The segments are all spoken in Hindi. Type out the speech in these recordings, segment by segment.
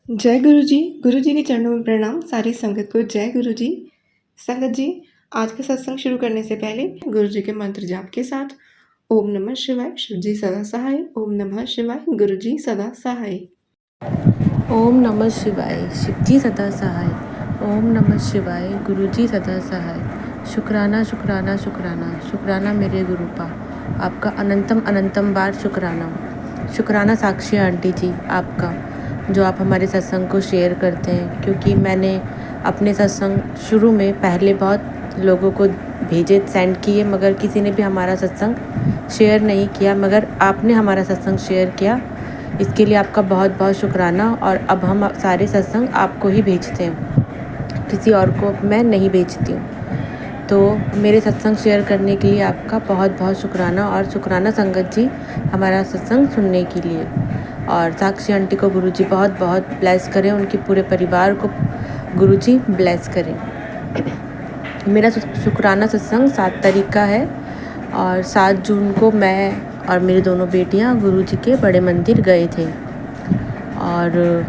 जय गुरु जी के चरणों में प्रणाम। सारी संगत को जय गुरु जी। संगत जी, आज का सत्संग शुरू करने से पहले गुरु जी के मंत्र जाप के साथ ओम नमः शिवाय, शिव जी सदा सहाय। ओम नमः शिवाय, गुरु जी सदा सहाय। ओम नमः शिवाय, शिवजी सदा सहाय। ओम नमः शिवाय, गुरुजी सदा सहाय। शुक्राना शुक्राना शुक्राना शुक्राना मेरे गुरुपा, आपका अनंतम अनंतम बार शुक्राना। शुक्राना साक्षी आंटी जी आपका, जो आप हमारे सत्संग को शेयर करते हैं, क्योंकि मैंने अपने सत्संग शुरू में पहले बहुत लोगों को भेजे, सेंड किए, मगर किसी ने भी हमारा सत्संग शेयर नहीं किया, मगर आपने हमारा सत्संग शेयर किया। इसके लिए आपका बहुत बहुत शुक्राना। और अब हम सारे सत्संग आपको ही भेजते हैं, किसी और को मैं नहीं भेजती हूँ। तो मेरे सत्संग शेयर करने के लिए आपका बहुत बहुत शुक्राना। और शुक्राना संगत जी हमारा सत्संग सुनने के लिए। और साक्षी आंटी को गुरुजी बहुत बहुत ब्लेस करें, उनके पूरे परिवार को गुरुजी ब्लेस करें। मेरा शुक्राना सत्संग 7 तारीख का है और 7 जून को मैं और मेरी दोनों बेटियां गुरुजी के बड़े मंदिर गए थे। और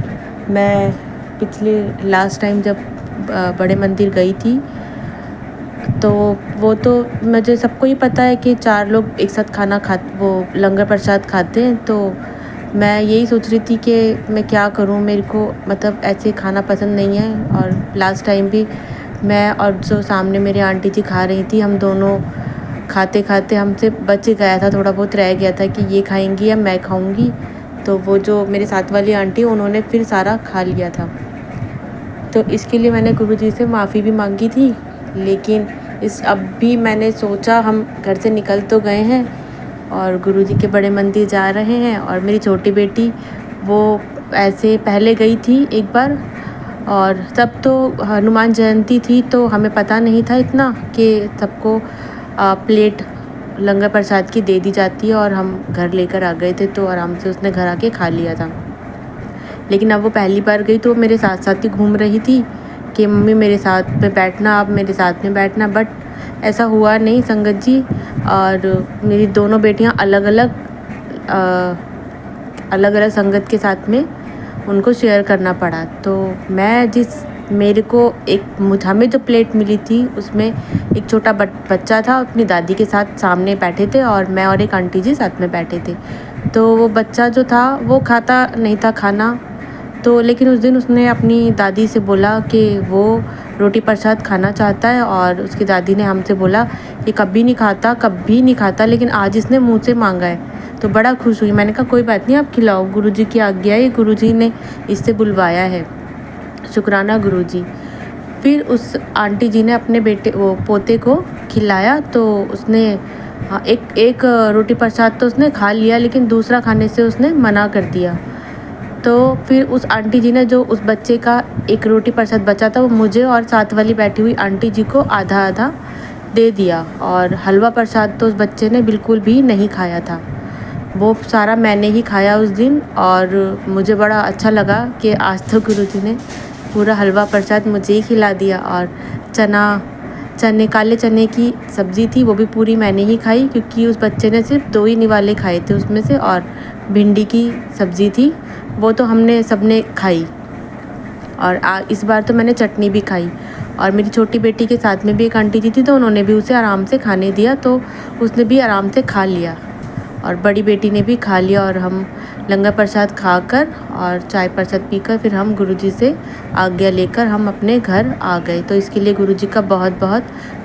मैं पिछले लास्ट टाइम जब बड़े मंदिर गई थी, तो वो तो मुझे सबको ही पता है कि 4 लोग एक साथ खाना वो लंगर प्रसाद खाते हैं। तो मैं यही सोच रही थी कि मैं क्या करूं, मेरे को मतलब ऐसे खाना पसंद नहीं है। और लास्ट टाइम भी मैं और जो सामने मेरी आंटी जी खा रही थी, हम दोनों खाते खाते हमसे बच गया था, थोड़ा बहुत रह गया था कि ये खाएंगी या मैं खाऊंगी। तो वो जो मेरे साथ वाली आंटी, उन्होंने फिर सारा खा लिया था। तो इसके लिए मैंने गुरुजी से माफ़ी भी मांगी थी। लेकिन अब भी मैंने सोचा, हम घर से निकल तो गए हैं और गुरुजी के बड़े मंदिर जा रहे हैं। और मेरी छोटी बेटी वो ऐसे पहले गई थी एक बार, और तब तो हनुमान जयंती थी, तो हमें पता नहीं था इतना कि सबको प्लेट लंगर प्रसाद की दे दी जाती है। और हम घर लेकर आ गए थे, तो आराम से उसने घर आके खा लिया था। लेकिन अब वो पहली बार गई तो मेरे साथ साथ ही घूम रही थी कि मम्मी मेरे साथ में बैठना, आप मेरे साथ में बैठना। बट ऐसा हुआ नहीं संगत जी। और मेरी दोनों बेटियां अलग अलग संगत के साथ में उनको शेयर करना पड़ा। तो मैं मेरे को हमें जो प्लेट मिली थी, उसमें एक छोटा बच्चा था, अपनी दादी के साथ सामने बैठे थे, और मैं और एक आंटी जी साथ में बैठे थे। तो वो बच्चा जो था वो खाता नहीं था खाना। तो लेकिन उस दिन उसने अपनी दादी से बोला कि वो रोटी प्रसाद खाना चाहता है। और उसकी दादी ने हमसे बोला कि कभी नहीं खाता, लेकिन आज इसने मुँह से मांगा है। तो बड़ा खुश हुई। मैंने कहा कोई बात नहीं, आप खिलाओ, गुरुजी की आज्ञा है, गुरुजी ने इससे बुलवाया है। शुक्राना गुरुजी। फिर उस आंटी जी ने अपने पोते को खिलाया। तो उसने एक रोटी प्रसाद तो उसने खा लिया, लेकिन दूसरा खाने से उसने मना कर दिया। तो फिर उस आंटी जी ने जो उस बच्चे का एक रोटी प्रसाद बचा था, वो मुझे और साथ वाली बैठी हुई आंटी जी को आधा आधा दे दिया। और हलवा प्रसाद तो उस बच्चे ने बिल्कुल भी नहीं खाया था, वो सारा मैंने ही खाया उस दिन। और मुझे बड़ा अच्छा लगा कि आज तो गुरुजी ने पूरा हलवा प्रसाद मुझे ही खिला दिया। और काले चने की सब्ज़ी थी, वो भी पूरी मैंने ही खाई, क्योंकि उस बच्चे ने सिर्फ 2 ही निवाले खाए थे उसमें से। और भिंडी की सब्ज़ी थी, वो तो हमने सबने खाई। और इस बार तो मैंने चटनी भी खाई। और मेरी छोटी बेटी के साथ में भी एक आंटी जी थी, तो उन्होंने भी उसे आराम से खाने दिया, तो उसने भी आराम से खा लिया। और बड़ी बेटी ने भी खा लिया। और हम लंगर प्रसाद खाकर और चाय प्रसाद पीकर फिर हम गुरुजी से आज्ञा लेकर हम अपने घर आ गए। तो इसके लिए गुरुजी का बहुत बहुत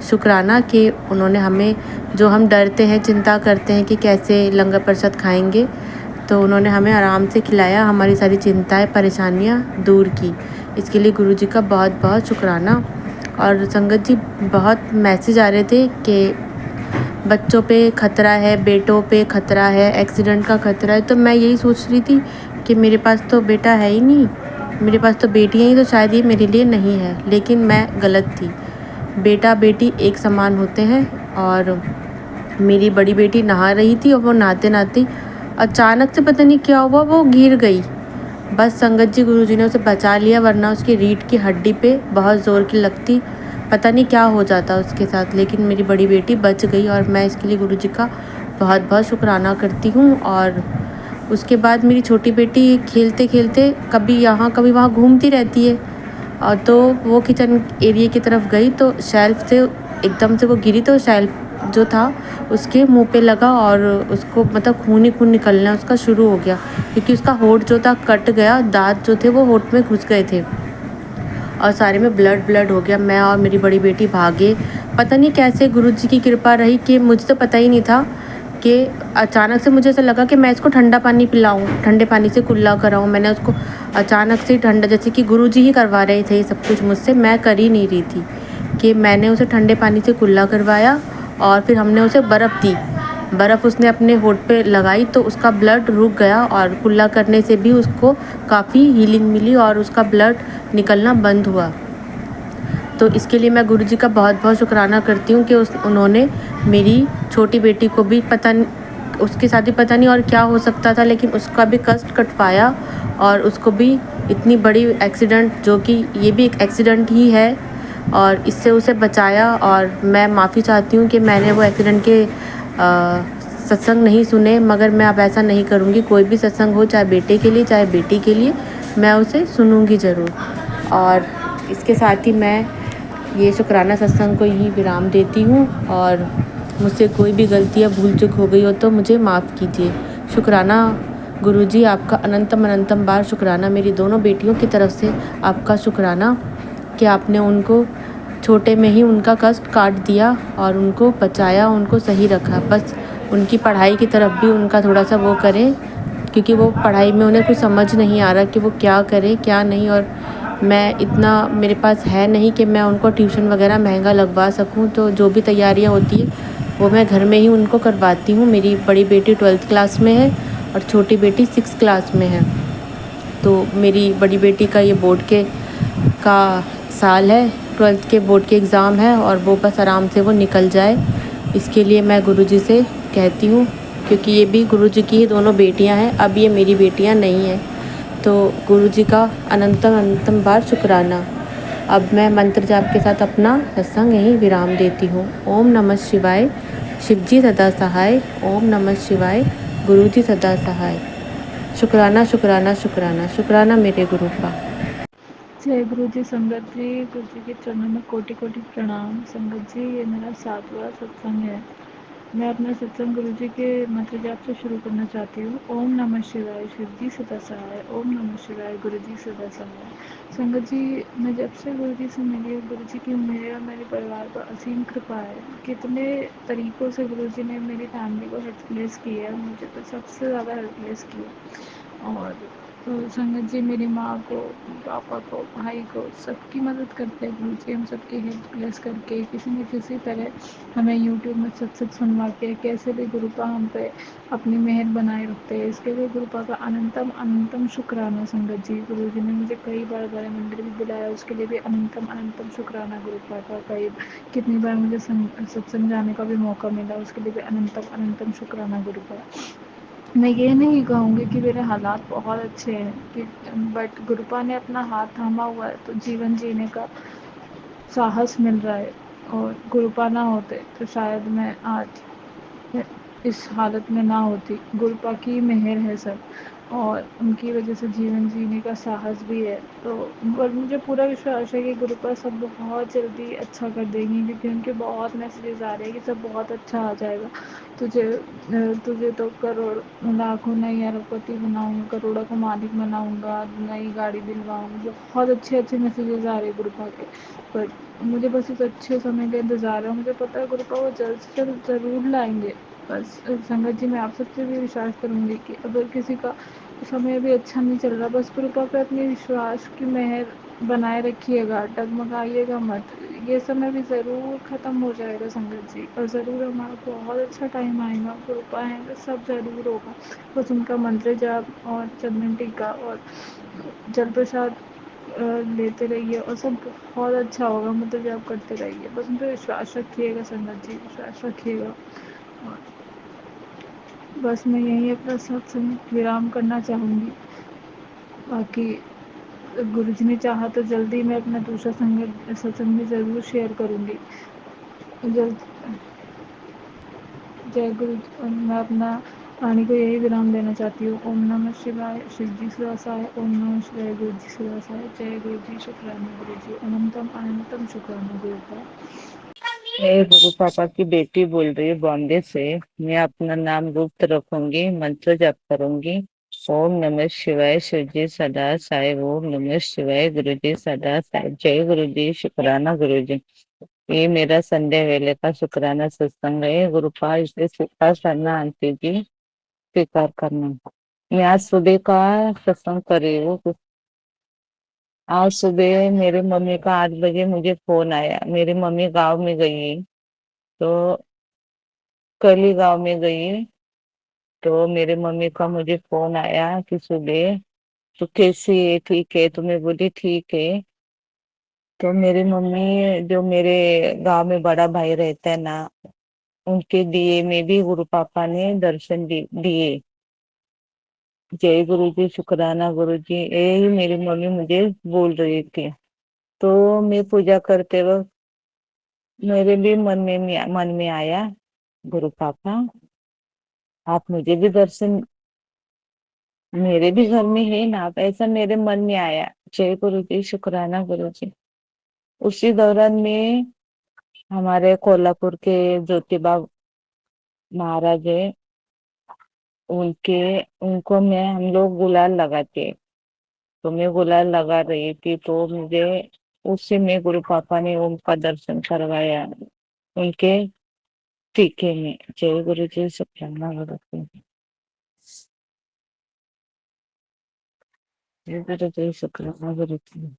शुक्राना कि उन्होंने हमें, जो हम डरते हैं, चिंता करते हैं कि कैसे लंगर प्रसाद खाएंगे, तो उन्होंने हमें आराम से खिलाया, हमारी सारी चिंताएं परेशानियां दूर की। इसके लिए गुरुजी का बहुत बहुत शुक्राना। और संगत जी, बहुत मैसेज आ रहे थे कि बच्चों पे खतरा है, बेटों पे खतरा है, एक्सीडेंट का खतरा है। तो मैं यही सोच रही थी कि मेरे पास तो बेटा है ही नहीं, मेरे पास तो बेटियाँ ही, तो शायद ये मेरे लिए नहीं है। लेकिन मैं गलत थी। बेटा बेटी एक समान होते हैं। और मेरी बड़ी बेटी नहा रही थी, और वो नहाते नहाते अचानक से पता नहीं क्या हुआ, वो गिर गई। बस संगत जी गुरुजी ने उसे बचा लिया, वरना उसकी रीढ़ की हड्डी पे बहुत ज़ोर की लगती, पता नहीं क्या हो जाता उसके साथ। लेकिन मेरी बड़ी बेटी बच गई, और मैं इसके लिए गुरुजी का बहुत बहुत शुक्राना करती हूँ। और उसके बाद मेरी छोटी बेटी खेलते-खेलते कभी यहाँ कभी वहाँ घूमती रहती है। तो वो किचन एरिया की तरफ गई तो शेल्फ से एकदम से वो गिरी तो शेल्फ जो था उसके मुँह पे लगा और उसको मतलब खून ही खून निकलना उसका शुरू हो गया, क्योंकि उसका होंठ जो था कट गया, दाँत जो थे वो होंठ में घुस गए थे और सारे में ब्लड ब्लड हो गया। मैं और मेरी बड़ी बेटी भागे। पता नहीं कैसे गुरुजी की कृपा रही कि मुझे तो पता ही नहीं था कि अचानक से मुझे ऐसा लगा कि मैं इसको ठंडा पानी पिलाऊँ, ठंडे पानी से कुल्ला कराऊँ। मैंने उसको अचानक से ठंडा, जैसे कि गुरुजी ही करवा रहे थे ये सब कुछ मुझसे, मैं कर ही नहीं रही थी, कि मैंने उसे ठंडे पानी से कुल्ला करवाया और फिर हमने उसे बर्फ़ दी। बर्फ़ उसने अपने होंठ पे लगाई तो उसका ब्लड रुक गया और कुल्ला करने से भी उसको काफ़ी हीलिंग मिली और उसका ब्लड निकलना बंद हुआ। तो इसके लिए मैं गुरुजी का बहुत-बहुत शुक्राना करती हूँ कि उन्होंने मेरी छोटी बेटी को भी उसके साथ भी पता नहीं और क्या हो सकता था, लेकिन उसका भी कष्ट कटवाया और उसको भी इतनी बड़ी एक्सीडेंट, जो कि ये भी एक एक्सीडेंट ही है, और इससे उसे बचाया। और मैं माफ़ी चाहती हूँ कि मैंने वो एक्सीडेंट के सत्संग नहीं सुने, मगर मैं अब ऐसा नहीं करूँगी। कोई भी सत्संग हो, चाहे बेटे के लिए चाहे बेटी के लिए, मैं उसे सुनूँगी ज़रूर। और इसके साथ ही मैं ये शुक्राना सत्संग को यहीं विराम देती हूँ, और मुझसे कोई भी गलतियाँ भूल चूक हो गई हो तो मुझे माफ़ कीजिए। शुक्राना गुरुजी, आपका अनंतम अनंतम बार शुक्राना। मेरी दोनों बेटियों की तरफ से आपका शुक्राना कि आपने उनको छोटे में ही उनका कष्ट काट दिया और उनको बचाया, उनको सही रखा। बस उनकी पढ़ाई की तरफ भी उनका थोड़ा-सा वो करें, क्योंकि वो पढ़ाई में उन्हें कुछ समझ नहीं आ रहा कि वो क्या करें क्या नहीं। और मैं इतना मेरे पास है नहीं कि मैं उनको ट्यूशन वगैरह महंगा लगवा सकूं, तो जो भी तैयारियां होती है वो मैं घर में ही उनको करवाती हूँ। मेरी बड़ी बेटी 12th क्लास में है और छोटी बेटी 6th क्लास में है। तो मेरी बड़ी बेटी का ये बोर्ड का साल है, 12th के बोर्ड के एग्ज़ाम है, और वो बस आराम से वो निकल जाए, इसके लिए मैं गुरुजी से कहती हूँ, क्योंकि ये भी गुरुजी की ही दोनों बेटियां हैं, अब ये मेरी बेटियां नहीं हैं। तो गुरुजी का अनंतम अनंतम बार शुक्राना। अब मैं मंत्र जाप के साथ अपना सत्संग यहीं विराम देती हूँ। ओम नमः शिवाय। शिवजी सदा सहाय। ओम नमः शिवाय। गुरुजी सदा सहाय। शुक्राना शुक्राना शुक्राना शुक्राना मेरे गुरु का। जय गुरु जी। संगत जी, गुरु जी के चरणों में कोटि कोटि प्रणाम। संगत जी, ये मेरा 7वां सत्संग है। मैं अपना सत्संग गुरु जी के मंत्र जाप से शुरू करना चाहती हूँ। ओम नमः शिवाय। शिव जी सदा सहाय। ओम नमः शिवाय। गुरु जी सदा सहाय। संगत जी, मैं जब से गुरु जी से मिली हूँ, गुरु जी की मेरे और मेरे परिवार पर असीम कृपा है। कितने तरीक़ों से गुरु जी ने मेरी फैमिली को हेल्पलेस किया है, मुझे तो सबसे ज़्यादा हेल्पलेस किया। और संगत जी, मेरी माँ को, पापा को, भाई को, सबकी मदद करते हैं गुरु जी। हम सबकी हेल्पलेस करके किसी न किसी तरह हमें यूट्यूब में सत्संग सुनवा के कैसे भी गुरुपा हम पे अपनी मेहर बनाए रखते हैं। इसके लिए गुरुपा का अनंतम अनंतम शुक्राना। संगत जी, गुरु जी ने मुझे कई बार बड़े मंदिर भी बुलाया, उसके लिए भी अनंतम अनंतम शुक्राना गुरुपा का। कितनी बार मुझे सत्संग जाने का भी मौका मिला, उसके लिए भी अनंतम अनंतम शुक्राना गुरुपा। मैं ये नहीं कहूँगी कि मेरे हालात बहुत अच्छे हैं, कि बट गुरुपा ने अपना हाथ थामा हुआ है तो जीवन जीने का साहस मिल रहा है। और गुरुपा ना होते तो शायद मैं आज इस हालत में ना होती। गुरुपा की मेहर है सब, और उनकी वजह से जीवन जीने का साहस भी है। तो और मुझे पूरा विश्वास है कि गुरुपा सब बहुत जल्दी अच्छा कर देंगी, क्योंकि उनके बहुत मैसेजेस आ रहे हैं कि सब बहुत अच्छा आ जाएगा। तुझे तो करोड़ लाखों नई अरबपति बनाऊंगा, करोड़ों का मालिक बनाऊंगा, नई गाड़ी दिलवाऊंगा। बहुत अच्छे अच्छे मैसेजेस आ रहे हैं गुरुपा के। पर मुझे बस इस अच्छे समय का इंतज़ार है। मुझे पता है गुरुपा वो जल्द से जल्द ज़रूर लाएंगे। बस संगत जी, मैं आप सबसे भी विश्वास करूँगी कि अगर किसी का समय भी अच्छा नहीं चल रहा, बस कृपा पे अपने विश्वास की मेहर बनाए रखिएगा, डगमगाइएगा मत। ये समय भी ज़रूर ख़त्म हो जाएगा संगत जी, और ज़रूर हमारा बहुत अच्छा टाइम आएगा। कृपा है तो सब ज़रूर होगा। बस उनका मंत्र जाप और चंदन टीका और जल प्रसाद लेते रहिए और सब बहुत अच्छा होगा। मंत्र जाप करते रहिए, बस उन पर विश्वास रखिएगा संगत जी, विश्वास रखिएगा। और बस मैं यहीं अपना सत्संग विराम करना चाहूँगी। बाकी गुरु जी ने चाहा तो जल्दी मैं अपना दूसरा सत्संग में ज़रूर शेयर करूँगी। जल्द। जय गुरु। मैं अपना वाणी को यही विराम देना चाहती हूँ। ओम नमः शिवाय। शिव जी सदा सहाय। ओम नमः शिवाय। गुरु जी सदा सहाय। जय गुरु जी। शुक्राना गुरु जी। अनंतम अनंतम शुक्राना गुरु का। मैं गुरु पापा की बेटी बोल रही हूँ बॉम्बे से। मैं अपना नाम गुप्त रखूंगी, मंत्र जाप करूंगी। ओम नमः शिवाय। शिव जी सदा साई। ओम नमः शिवाय। गुरु जी सदा साई। जय गुरु जी। शुक्राना गुरु जी। ये मेरा संध्या वेले का शुक्राना सत्संग है। गुरु पाल इसे स्वीकार करना, आंटी जी स्वीकार करना। मैं आज सुबह का सत्संग कर रही हूँ। आज सुबह मेरे मम्मी का 8 बजे मुझे फोन आया। मेरी मम्मी गांव में गई, तो कल ही गाँव में गई, तो मेरे मम्मी का मुझे फोन आया कि सुबह तो कैसी है, ठीक है? तो मैं बोली ठीक है। तो मेरी मम्मी, जो मेरे गांव में बड़ा भाई रहता है ना, उनके दिए में भी गुरु पापा ने दर्शन दिए। जय गुरु जी। शुक्राना गुरु जी। यही मेरी मम्मी मुझे बोल रही थी। तो मैं पूजा करते वक्त मेरे भी मन में आया, गुरु पापा आप मुझे भी दर्शन, मेरे भी घर में है ना, ऐसा मेरे मन में आया। जय गुरु जी। शुक्राना गुरु जी। उसी दौरान में हमारे कोल्हापुर के ज्योतिबा महाराज है, उनके उनको मैं हम लोग गुलाल लगाते, तो मैं गुलाल लगा रही थी, तो मुझे उसी में गुरु पापा ने ओम का दर्शन करवाया उनके टीके में। जय गुरु जी। शुक्राना गुरु जी। जय गुरु जी। शुक्राना गुरु जी।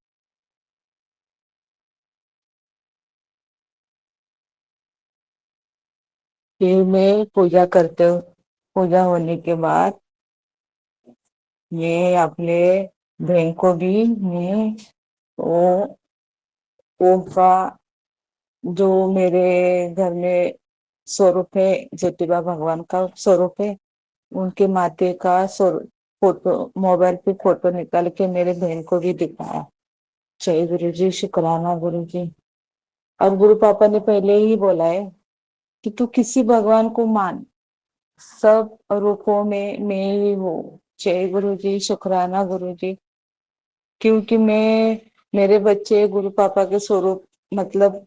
फिर मैं पूजा करते हूँ। पूजा होने के बाद मैं अपने बहन को भी मैं वो ओम का, जो मेरे घर में स्वरूप है, ज्योतिबा भगवान का स्वरूप है, उनके माथे का स्वरूप फोटो, मोबाइल पे फोटो निकाल के मेरे बहन को भी दिखाया। जय गुरु जी। शुक्राना गुरु जी। और गुरु पापा ने पहले ही बोला है कि तू किसी भगवान को मान, सब रूपों में मैं ही हूँ। जय गुरु जी। शुक्राना गुरु जी। क्योंकि मेरे बच्चे गुरु पापा के स्वरूप मतलब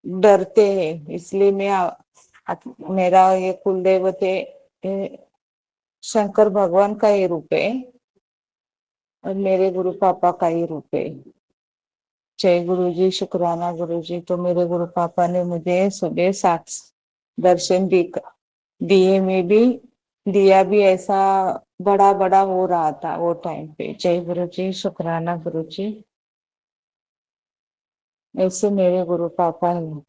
डरते हैं, इसलिए मेरा ये कुल देवते शंकर भगवान का ही रूप है और मेरे गुरु पापा का ही रूप है। जय गुरु जी। शुक्राना गुरु जी। तो मेरे गुरु पापा ने मुझे सुबह साक्ष दर्शन दिए में भी दिया भी ऐसा बड़ा बड़ा हो रहा था वो टाइम पे। जय गुरु जी। शुक्राना गुरु जी। ऐसे मेरे गुरु पापा है।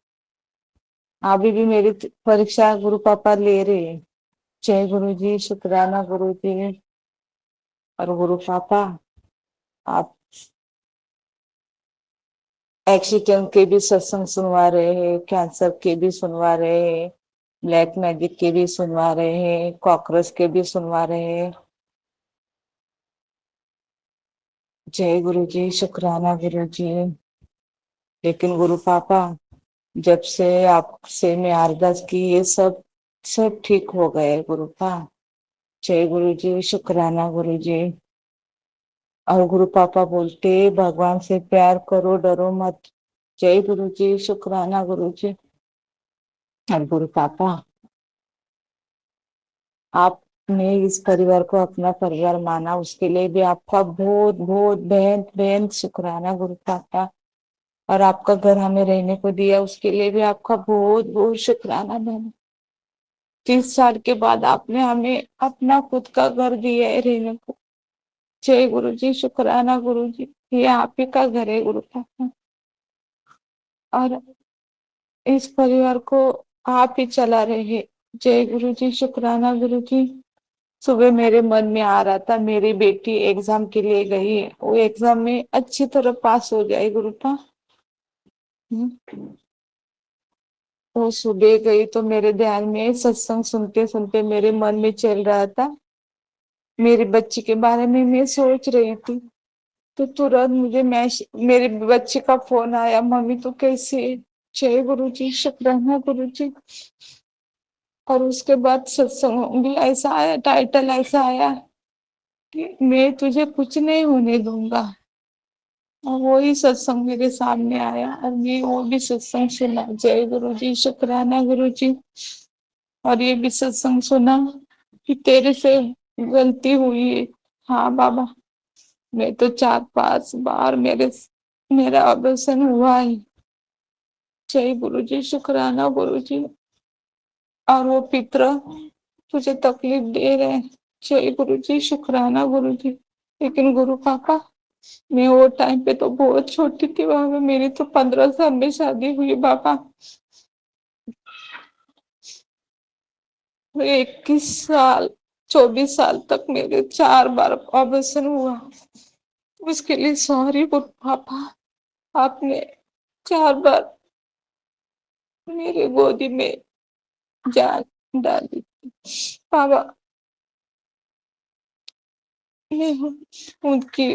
अभी भी मेरी परीक्षा गुरु पापा ले रहे हैं। जय गुरु जी। शुक्राना गुरु जी। और गुरु पापा आप एक्सीडेंट के भी सत्संग सुनवा रहे हैं, कैंसर के भी सुनवा रहे हैं, ब्लैक मैजिक के भी सुनवा रहे हैं, कॉकरोच के भी सुनवा रहे हैं। जय गुरु जी। शुक्राना गुरु जी। लेकिन गुरु पापा, जब से आपसे मैं अरदास की, ये सब ठीक हो गए गुरु पापा। जय गुरु जी। शुक्राना गुरु जी। और गुरु पापा बोलते भगवान से प्यार करो, डरो मत। जय गुरु जी। शुक्राना गुरु जी। और गुरु पापा, आपने इस परिवार को अपना परिवार माना, उसके लिए भी आपका बहुत बहुत बेहद बेहद शुक्राना गुरु पापा। और आपका घर हमें रहने को दिया, उसके लिए भी आपका बहुत बहुत शुक्राना बहन। 30 साल के बाद आपने हमें अपना खुद का घर दिया है रहने को। जय गुरु जी। शुक्राना गुरु जी। ये आप ही का घर है गुरु पापा, और इस परिवार को आप ही चला रहे हैं। जय गुरु जी। शुक्राना गुरु जी। सुबह मेरे मन में आ रहा था, मेरी बेटी एग्जाम के लिए गई है, वो एग्जाम में अच्छी तरह पास हो जाए गुरु पापा। वो सुबह गई तो मेरे ध्यान में सत्संग सुनते सुनते मेरे मन में चल रहा था, मेरी बच्ची के बारे में मैं सोच रही थी। तो तुरंत मुझे मेरे बच्चे का फोन आया, मम्मी तो कैसी है? जय गुरु जी। शुक्राना गुरु जी। और उसके बाद सत्संग भी ऐसा आया, टाइटल ऐसा आया कि मैं तुझे कुछ नहीं होने दूंगा। और वही सत्संग मेरे सामने आया और मैं वो भी सत्संग सुना। जय गुरु जी, शुक्राना गुरु जी। और ये भी सत्संग सुना कि तेरे से गलती हुई है। हाँ बाबा, मैं तो 4-5 बार मेरा ऑपरेशन हुआ है। जय गुरु जी, शुक्राना गुरु जी। और वो पितर तुझे तकलीफ दे रहे हैं। जय गुरु जी, शुक्राना गुरु जी। लेकिन गुरु पापा, मैं वो टाइम पे तो बहुत छोटी थी बाबा, मेरी तो 15 साल में शादी हुई बाबा। 21 साल 24 साल तक मेरे 4 बार ऑपरेशन हुआ। उसके लिए सॉरी गुरु पापा, आपने 4 बार मेरे गोदी में जान डाली। बाबा, मैं उनकी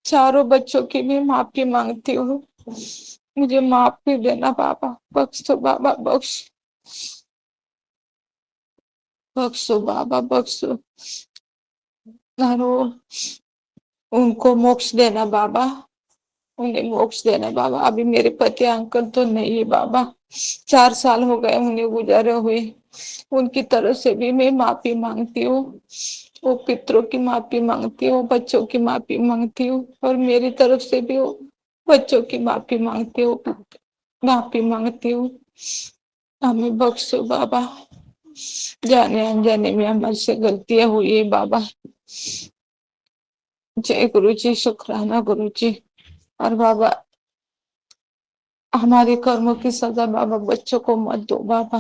चारों बच्चों की भी माफी मांगती हूँ। मुझे माफी देना बाबा, बख्श दो बाबा, बख्शो बाबा, बख्शो। और उनको मोक्ष देना बाबा, उन्हें मोक्ष देना बाबा। अभी मेरे पति अंकल तो नहीं है बाबा, 4 साल हो गए उन्हें गुजरे हुए। उनकी तरफ से भी मैं माफी मांगती हूँ। वो पितरों की माफी मांगती हूँ, बच्चों की माफी मांगती हूँ, और मेरी तरफ से भी वो बच्चों की माफी मांगती हूँ, माफी मांगती हूँ। हमें बख्शो बाबा, जाने अनजाने में हमारे से गलतियां हुई है बाबा। जय गुरु जी, शुक्राना गुरु जी। और बाबा, हमारे कर्मों की सजा बाबा बच्चों को मत दो बाबा,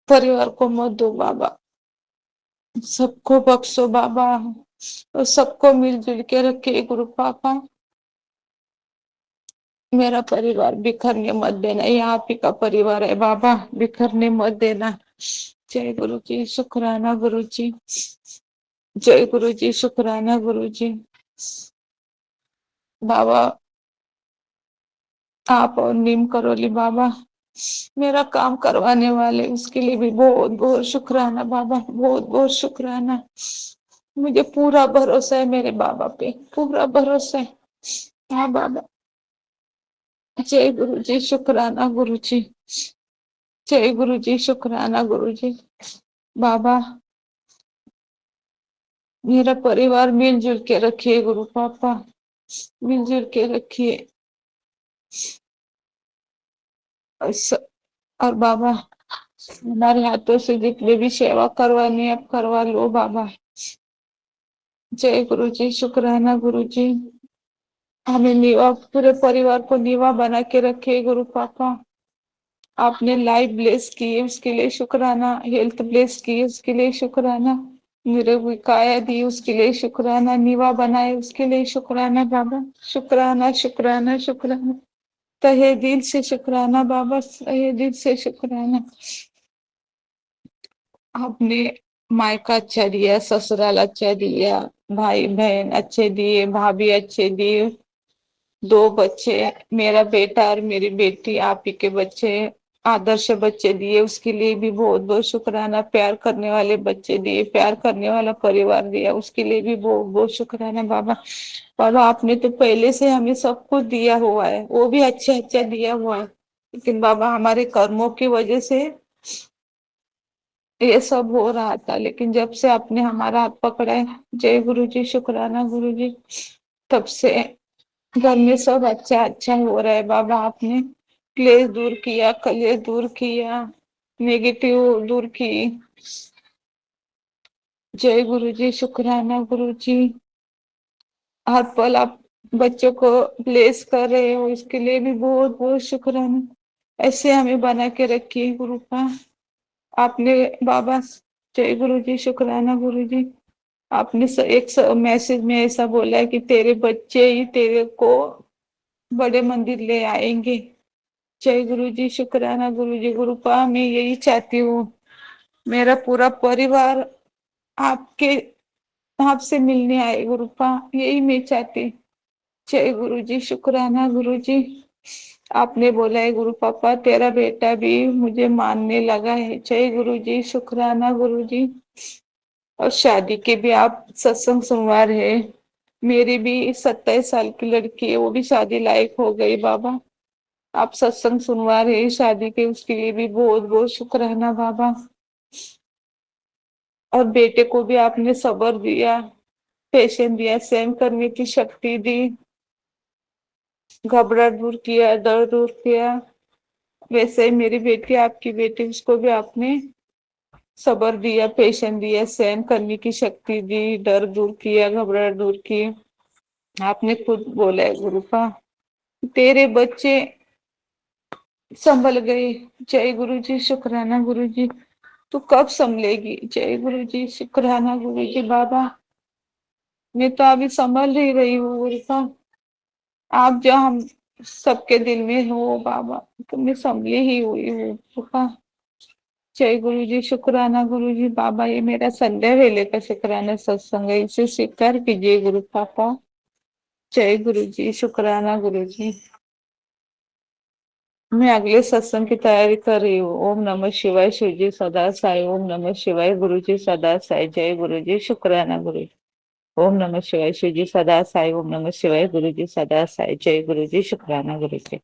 परिवार को मत दो बाबा, सबको बख्शो बाबा, और सबको मिलजुल के रखे गुरु पापा। मेरा परिवार बिखरने मत देना, ये आप ही का परिवार है बाबा, बिखरने मत देना। जय गुरु जी, शुक्राना गुरु जी। जय गुरु जी, शुक्राना गुरु जी। बाबा, आप और नीम करोली बाबा मेरा काम करवाने वाले, उसके लिए भी बहुत बहुत शुक्राना बाबा, बहुत बहुत शुक्राना। मुझे पूरा भरोसा है मेरे बाबा पे, पूरा भरोसा है। हाँ बाबा। जय गुरु जी, शुक्राना गुरु जी। जय गुरु जी, शुक्राना गुरु जी। बाबा, मेरा परिवार मिलजुल के रखिए गुरु पापा, मिलजुल के रखिए। और बाबा, हमारे हाथों से जितने भी सेवा करवानी है आप करवा लो बाबा। जय गुरु जी, शुक्राना गुरु जी। हमें नीवा, पूरे परिवार को नीवा बना के रखे गुरु पापा। आपने लाइफ ब्लेस की है उसके लिए शुक्राना, हेल्थ ब्लेस की है उसके लिए शुक्राना, मेरे काया दी उसके लिए शुक्राना, नीवा बनाए उसके लिए शुक्राना बाबा। शुक्राना, शुक्राना, शुक्राना, तहे दिल से शुक्राना बाबा, तहे दिल से शुक्राना। आपने मायका अच्छा दिया, ससुराल अच्छा दिया, भाई बहन अच्छे दिए, भाभी अच्छे दिए, 2 बच्चे, मेरा बेटा और मेरी बेटी, आप ही के बच्चे, आदर्श बच्चे दिए, उसके लिए भी बहुत बहुत शुक्राना। प्यार करने वाले बच्चे दिए, प्यार करने वाला परिवार दिया, उसके लिए भी बहुत बहुत शुक्राना बाबा। बाबा, आपने तो पहले से हमें सब कुछ दिया हुआ है, वो भी अच्छा अच्छा दिया हुआ है, लेकिन बाबा हमारे कर्मों की वजह से ये सब हो रहा था। लेकिन जब से आपने हमारा हाथ पकड़ा है, जय गुरु जी, शुक्राना गुरु जी, तब से घर में सब अच्छा अच्छा हो रहा है बाबा। आपने क्लेश दूर किया, कलेश दूर किया, नेगेटिव दूर की। जय गुरु जी, शुक्राना गुरु जी। हर पल आप बच्चों को ब्लेस कर रहे हो, इसके लिए भी बहुत बहुत शुक्राना। ऐसे हमें बना के रखिए गुरु का आपने बाबा। जय गुरु जी, शुक्राना गुरु जी। आपने एक मैसेज में ऐसा बोला है कि तेरे बच्चे ही तेरे को बड़े मंदिर ले आएंगे। जय गुरु जी, शुक्राना गुरु जी। गुरुपा, मैं यही चाहती हूँ, मेरा पूरा परिवार आपके आपसे मिलने आए गुरुपा, यही मैं चाहती। जय गुरु जी, शुक्राना गुरु जी। आपने बोला है गुरु पापा तेरा बेटा भी मुझे मानने लगा है। जय गुरु जी, शुक्राना गुरु जी। और शादी के भी आप सत्संग सुनवा रहे। मेरी भी 27 साल की लड़की है, वो भी शादी लायक हो गई बाबा। आप सत्संग सुनवा रहे शादी के, उसके लिए भी बहुत बहुत शुक्राना बाबा। और बेटे को भी आपने सब्र दिया, पेशेंस दिया, सहन करने की शक्ति दी, घबराहट दूर किया, दर्द दूर किया। वैसे ही मेरी बेटी, आपकी बेटी, उसको भी आपने सब्र दिया, पेशेंस दिया, सहन करने की शक्ति दी, डर दूर किया, घबराहट दूर की। आपने खुद बोला है गुरुपा, तेरे बच्चे संभल गए। जय गुरु जी, शुक्राना गुरु जी। तू कब संभलेगी? जय गुरु जी, शुक्राना गुरु जी। बाबा मैं तो अभी संभल ही रही हूँ गुरुपा। आप जो हम सबके दिल में हो बाबा, तो मैं संभली ही हुई हूँ गुरुपा। जय गुरु जी, शुक्राना गुरु जी। बाबा ये मेरा संध्या वेले का शुक्राना सत्संग है, इसे स्वीकार कीजिए गुरु पापा। जय गुरु जी, शुक्राना गुरु जी। मैं अगले सत्संग की तैयारी कर रही हूँ। ओम नमः शिवाय, शिव जी सदा साई। ओम नमः शिवाय, गुरु जी सदा साई। जय गुरु जी, शुक्राना गुरु जी। ओम नमः शिवाय, शिव जी सदा साई। ओम नमः शिवाय, गुरु जी सदा साई। जय गुरु जी, शुक्राना गुरु जी।